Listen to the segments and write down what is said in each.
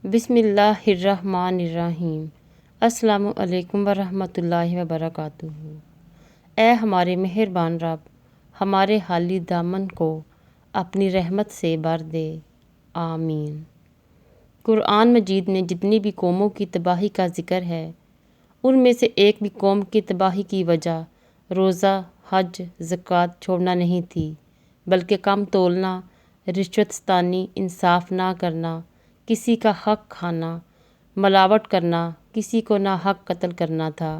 بسم اللہ الرحمن الرحیم۔ السلام علیکم ورحمۃ اللہ وبرکاتہ۔ اے ہمارے مہربان رب، ہمارے حالی دامن کو اپنی رحمت سے بھر دے، آمین۔ قرآن مجید میں جتنی بھی قوموں کی تباہی کا ذکر ہے، ان میں سے ایک بھی قوم کی تباہی کی وجہ روزہ، حج، زکوٰۃ چھوڑنا نہیں تھی، بلکہ کم تولنا، رشوت ستانی، انصاف نہ کرنا، کسی کا حق کھانا، ملاوٹ کرنا، کسی کو ناحق قتل کرنا تھا۔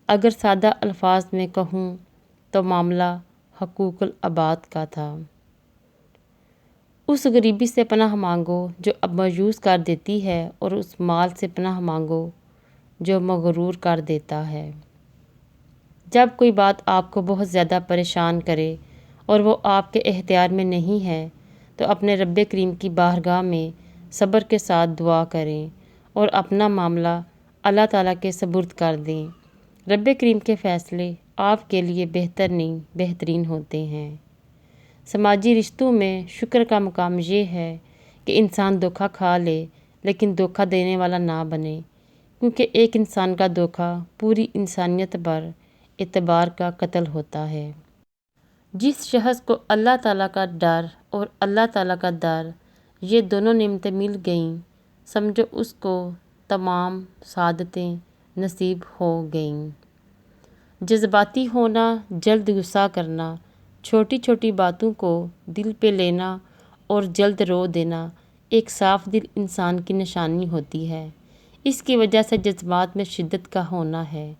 اگر سادہ الفاظ میں کہوں تو معاملہ حقوق العباد کا تھا۔ اس غریبی سے پناہ مانگو جو اب مایوس کر دیتی ہے، اور اس مال سے پناہ مانگو جو مغرور کر دیتا ہے۔ جب کوئی بات آپ کو بہت زیادہ پریشان کرے اور وہ آپ کے اختیار میں نہیں ہے، تو اپنے رب کریم کی بارگاہ میں صبر کے ساتھ دعا کریں اور اپنا معاملہ اللہ تعالیٰ کے سپرد کر دیں۔ رب کریم کے فیصلے آپ کے لیے بہتر نہیں، بہترین ہوتے ہیں۔ سماجی رشتوں میں شکر کا مقام یہ ہے کہ انسان دھوکہ کھا لے لیکن دھوکہ دینے والا نہ بنے، کیونکہ ایک انسان کا دھوکہ پوری انسانیت پر اعتبار کا قتل ہوتا ہے۔ جس شخص کو اللہ تعالیٰ کا ڈر اور اللہ تعالیٰ کا در، یہ دونوں نعمتیں مل گئیں، سمجھو اس کو تمام سعادتیں نصیب ہو گئیں۔ جذباتی ہونا، جلد غصہ کرنا، چھوٹی چھوٹی باتوں کو دل پہ لینا اور جلد رو دینا ایک صاف دل انسان کی نشانی ہوتی ہے۔ اس کی وجہ سے جذبات میں شدت کا ہونا ہے۔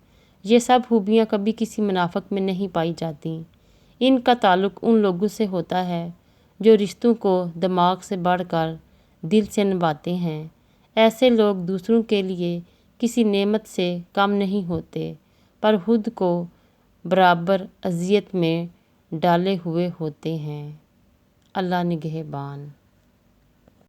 یہ سب خوبیاں کبھی کسی منافق میں نہیں پائی جاتیں۔ ان کا تعلق ان لوگوں سے ہوتا ہے جو رشتوں کو دماغ سے بڑھ کر دل سے نبھاتے ہیں۔ ایسے لوگ دوسروں کے لیے کسی نعمت سے کم نہیں ہوتے، پر خود کو برابر اذیت میں ڈالے ہوئے ہوتے ہیں۔ اللہ نگہبان۔